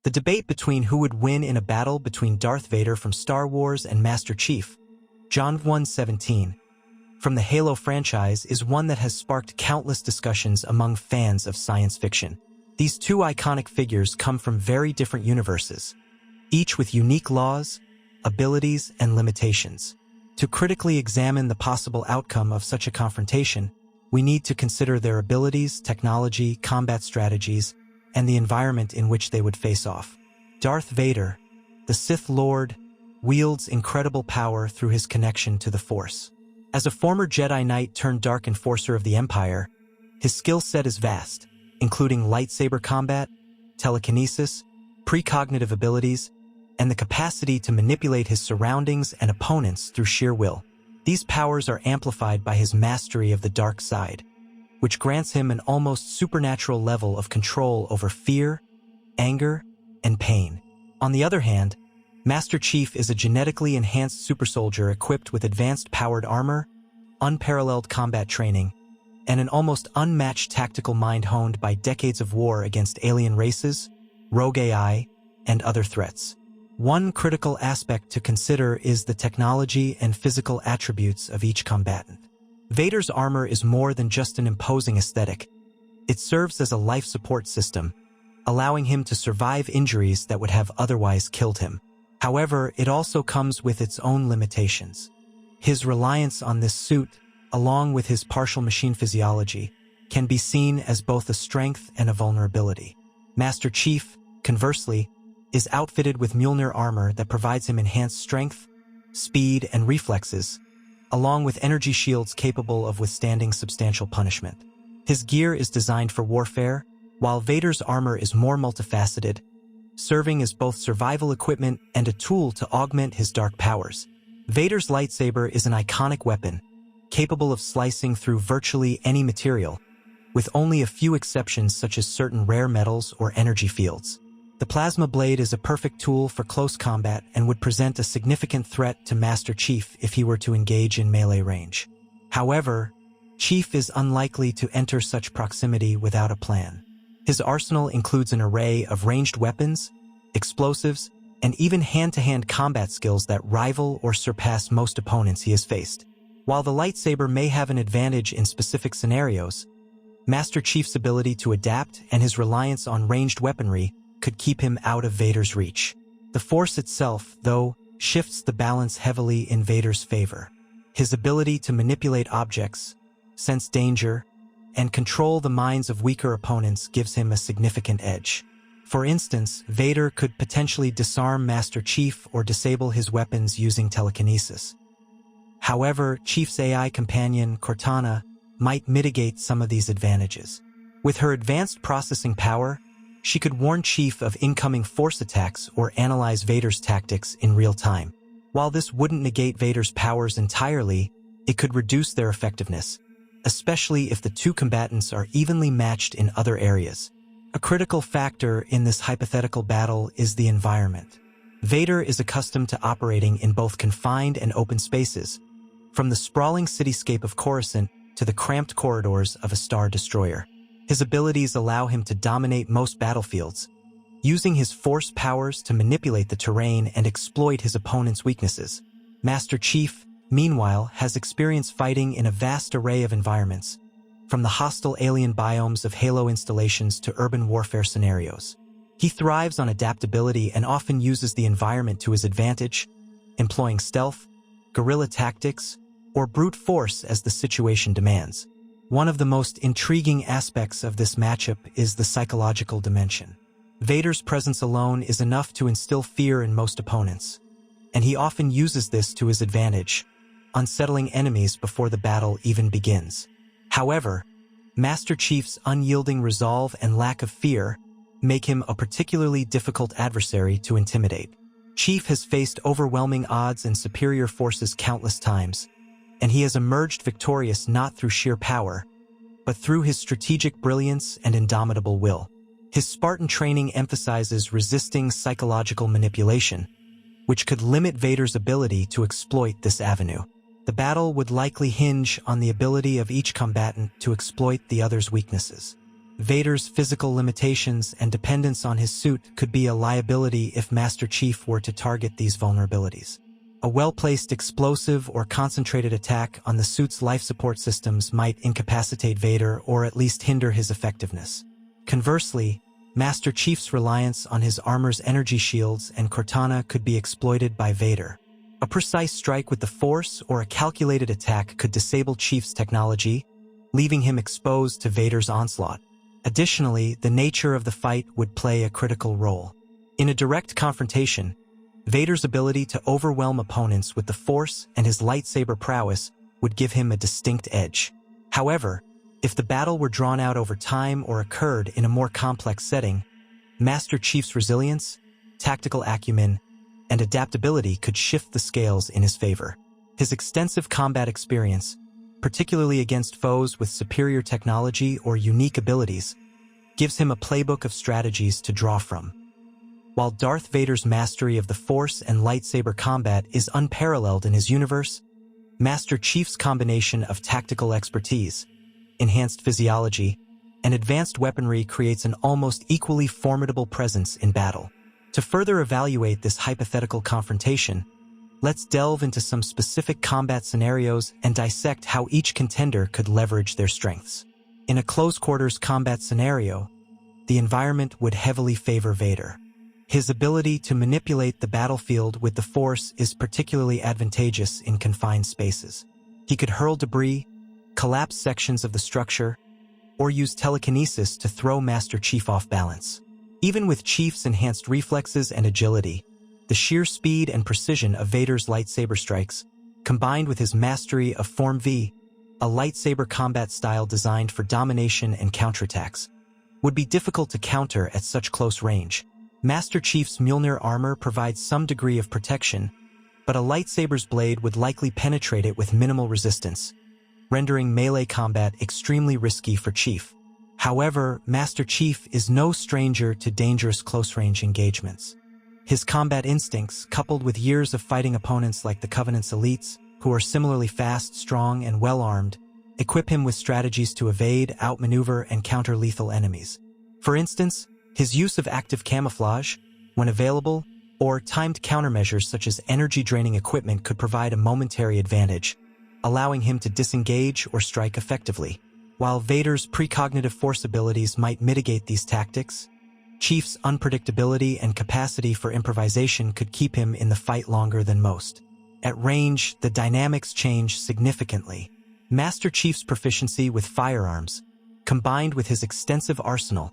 The debate between who would win in a battle between Darth Vader from Star Wars and Master Chief, John 1:17, from the Halo franchise is one that has sparked countless discussions among fans of science fiction. These two iconic figures come from very different universes, each with unique laws, abilities, and limitations. To critically examine the possible outcome of such a confrontation, we need to consider their abilities, technology, combat strategies, and the environment in which they would face off. Darth Vader, the Sith Lord, wields incredible power through his connection to the Force. As a former Jedi Knight turned Dark Enforcer of the Empire, his skill set is vast, including lightsaber combat, telekinesis, precognitive abilities, and the capacity to manipulate his surroundings and opponents through sheer will. These powers are amplified by his mastery of the dark side, which grants him an almost supernatural level of control over fear, anger, and pain. On the other hand, Master Chief is a genetically enhanced supersoldier equipped with advanced powered armor, unparalleled combat training, and an almost unmatched tactical mind honed by decades of war against alien races, rogue AI, and other threats. One critical aspect to consider is the technology and physical attributes of each combatant. Vader's armor is more than just an imposing aesthetic. It serves as a life support system, allowing him to survive injuries that would have otherwise killed him. However, it also comes with its own limitations. His reliance on this suit, along with his partial machine physiology, can be seen as both a strength and a vulnerability. Master Chief, conversely, is outfitted with Mjolnir armor that provides him enhanced strength, speed, and reflexes, along with energy shields capable of withstanding substantial punishment. His gear is designed for warfare, while Vader's armor is more multifaceted, serving as both survival equipment and a tool to augment his dark powers. Vader's lightsaber is an iconic weapon, capable of slicing through virtually any material, with only a few exceptions such as certain rare metals or energy fields. The plasma blade is a perfect tool for close combat and would present a significant threat to Master Chief if he were to engage in melee range. However, Chief is unlikely to enter such proximity without a plan. His arsenal includes an array of ranged weapons, explosives, and even hand-to-hand combat skills that rival or surpass most opponents he has faced. While the lightsaber may have an advantage in specific scenarios, Master Chief's ability to adapt and his reliance on ranged weaponry could keep him out of Vader's reach. The Force itself, though, shifts the balance heavily in Vader's favor. His ability to manipulate objects, sense danger, and control the minds of weaker opponents gives him a significant edge. For instance, Vader could potentially disarm Master Chief or disable his weapons using telekinesis. However, Chief's AI companion, Cortana, might mitigate some of these advantages. With her advanced processing power, she could warn Chief of incoming Force attacks or analyze Vader's tactics in real time. While this wouldn't negate Vader's powers entirely, it could reduce their effectiveness, especially if the two combatants are evenly matched in other areas. A critical factor in this hypothetical battle is the environment. Vader is accustomed to operating in both confined and open spaces, from the sprawling cityscape of Coruscant to the cramped corridors of a Star Destroyer. His abilities allow him to dominate most battlefields, using his Force powers to manipulate the terrain and exploit his opponent's weaknesses. Master Chief, meanwhile, has experience fighting in a vast array of environments, from the hostile alien biomes of Halo installations to urban warfare scenarios. He thrives on adaptability and often uses the environment to his advantage, employing stealth, guerrilla tactics, or brute force as the situation demands. One of the most intriguing aspects of this matchup is the psychological dimension. Vader's presence alone is enough to instill fear in most opponents, and he often uses this to his advantage, unsettling enemies before the battle even begins. However, Master Chief's unyielding resolve and lack of fear make him a particularly difficult adversary to intimidate. Chief has faced overwhelming odds and superior forces countless times, and he has emerged victorious not through sheer power, but through his strategic brilliance and indomitable will. His Spartan training emphasizes resisting psychological manipulation, which could limit Vader's ability to exploit this avenue. The battle would likely hinge on the ability of each combatant to exploit the other's weaknesses. Vader's physical limitations and dependence on his suit could be a liability if Master Chief were to target these vulnerabilities. A well-placed explosive or concentrated attack on the suit's life support systems might incapacitate Vader or at least hinder his effectiveness. Conversely, Master Chief's reliance on his armor's energy shields and Cortana could be exploited by Vader. A precise strike with the Force or a calculated attack could disable Chief's technology, leaving him exposed to Vader's onslaught. Additionally, the nature of the fight would play a critical role. In a direct confrontation, Vader's ability to overwhelm opponents with the Force and his lightsaber prowess would give him a distinct edge. However, if the battle were drawn out over time or occurred in a more complex setting, Master Chief's resilience, tactical acumen, and adaptability could shift the scales in his favor. His extensive combat experience, particularly against foes with superior technology or unique abilities, gives him a playbook of strategies to draw from. While Darth Vader's mastery of the Force and lightsaber combat is unparalleled in his universe, Master Chief's combination of tactical expertise, enhanced physiology, and advanced weaponry creates an almost equally formidable presence in battle. To further evaluate this hypothetical confrontation, let's delve into some specific combat scenarios and dissect how each contender could leverage their strengths. In a close-quarters combat scenario, the environment would heavily favor Vader. His ability to manipulate the battlefield with the Force is particularly advantageous in confined spaces. He could hurl debris, collapse sections of the structure, or use telekinesis to throw Master Chief off balance. Even with Chief's enhanced reflexes and agility, the sheer speed and precision of Vader's lightsaber strikes, combined with his mastery of Form V, a lightsaber combat style designed for domination and counterattacks, would be difficult to counter at such close range. Master Chief's Mjolnir armor provides some degree of protection, but a lightsaber's blade would likely penetrate it with minimal resistance, rendering melee combat extremely risky for Chief. However, Master Chief is no stranger to dangerous close-range engagements. His combat instincts, coupled with years of fighting opponents like the Covenant's elites, who are similarly fast, strong, and well-armed, equip him with strategies to evade, outmaneuver, and counter lethal enemies. For instance, his use of active camouflage, when available, or timed countermeasures such as energy-draining equipment could provide a momentary advantage, allowing him to disengage or strike effectively. While Vader's precognitive Force abilities might mitigate these tactics, Chief's unpredictability and capacity for improvisation could keep him in the fight longer than most. At range, the dynamics change significantly. Master Chief's proficiency with firearms, combined with his extensive arsenal,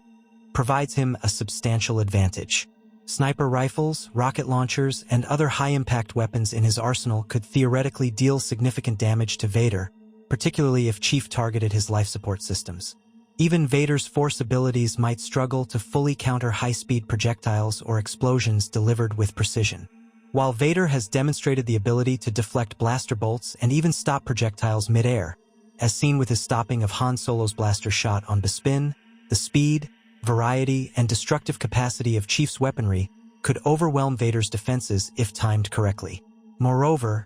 provides him a substantial advantage. Sniper rifles, rocket launchers, and other high-impact weapons in his arsenal could theoretically deal significant damage to Vader, particularly if Chief targeted his life support systems. Even Vader's Force abilities might struggle to fully counter high-speed projectiles or explosions delivered with precision. While Vader has demonstrated the ability to deflect blaster bolts and even stop projectiles mid-air, as seen with his stopping of Han Solo's blaster shot on Bespin, the speed, variety, and destructive capacity of Chief's weaponry could overwhelm Vader's defenses if timed correctly. Moreover,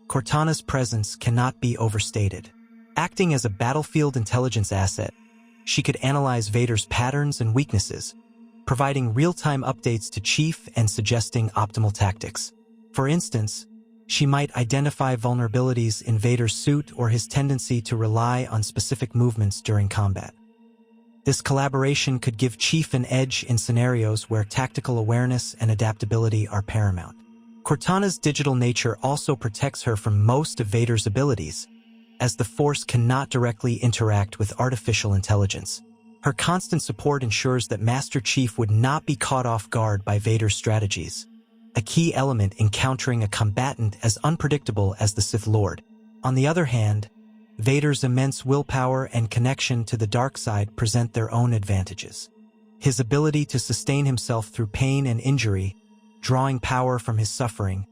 Cortana's presence cannot be overstated. Acting as a battlefield intelligence asset, she could analyze Vader's patterns and weaknesses, providing real-time updates to Chief and suggesting optimal tactics. For instance, she might identify vulnerabilities in Vader's suit or his tendency to rely on specific movements during combat. This collaboration could give Chief an edge in scenarios where tactical awareness and adaptability are paramount. Cortana's digital nature also protects her from most of Vader's abilities, as the Force cannot directly interact with artificial intelligence. Her constant support ensures that Master Chief would not be caught off guard by Vader's strategies, a key element in countering a combatant as unpredictable as the Sith Lord. On the other hand, Vader's immense willpower and connection to the dark side present their own advantages. His ability to sustain himself through pain and injury, drawing power from his suffering,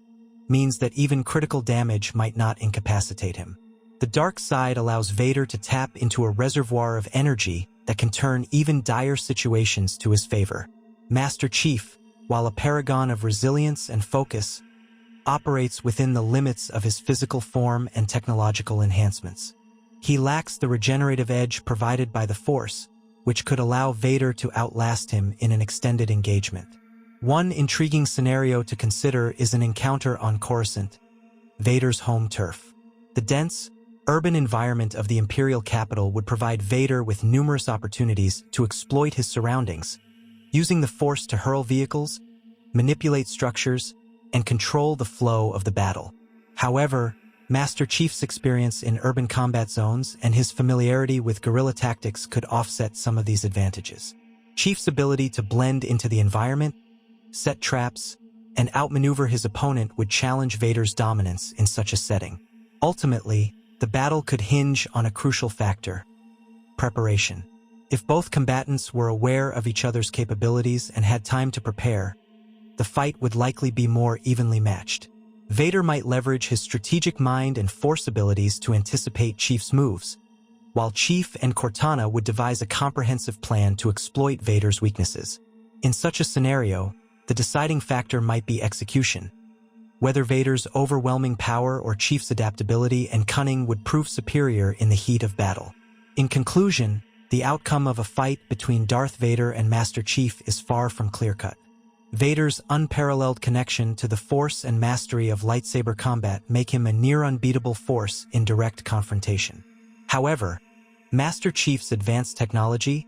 means that even critical damage might not incapacitate him. The dark side allows Vader to tap into a reservoir of energy that can turn even dire situations to his favor. Master Chief, while a paragon of resilience and focus, operates within the limits of his physical form and technological enhancements. He lacks the regenerative edge provided by the Force, which could allow Vader to outlast him in an extended engagement. One intriguing scenario to consider is an encounter on Coruscant, Vader's home turf. The dense, urban environment of the Imperial capital would provide Vader with numerous opportunities to exploit his surroundings, using the Force to hurl vehicles, manipulate structures, and control the flow of the battle. However, Master Chief's experience in urban combat zones and his familiarity with guerrilla tactics could offset some of these advantages. Chief's ability to blend into the environment, set traps, and outmaneuver his opponent would challenge Vader's dominance in such a setting. Ultimately, the battle could hinge on a crucial factor: preparation. If both combatants were aware of each other's capabilities and had time to prepare, the fight would likely be more evenly matched. Vader might leverage his strategic mind and Force abilities to anticipate Chief's moves, while Chief and Cortana would devise a comprehensive plan to exploit Vader's weaknesses. In such a scenario, the deciding factor might be execution. Whether Vader's overwhelming power or Chief's adaptability and cunning would prove superior in the heat of battle. In conclusion, the outcome of a fight between Darth Vader and Master Chief is far from clear-cut. Vader's unparalleled connection to the Force and mastery of lightsaber combat make him a near-unbeatable force in direct confrontation. However, Master Chief's advanced technology,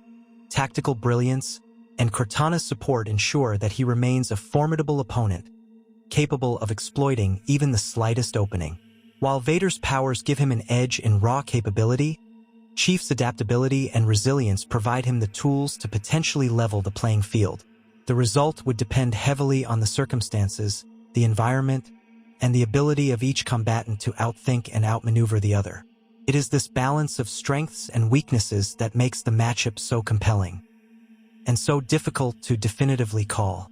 tactical brilliance, and Cortana's support ensure that he remains a formidable opponent, capable of exploiting even the slightest opening. While Vader's powers give him an edge in raw capability, Chief's adaptability and resilience provide him the tools to potentially level the playing field. The result would depend heavily on the circumstances, the environment, and the ability of each combatant to outthink and outmaneuver the other. It is this balance of strengths and weaknesses that makes the matchup so compelling and so difficult to definitively call.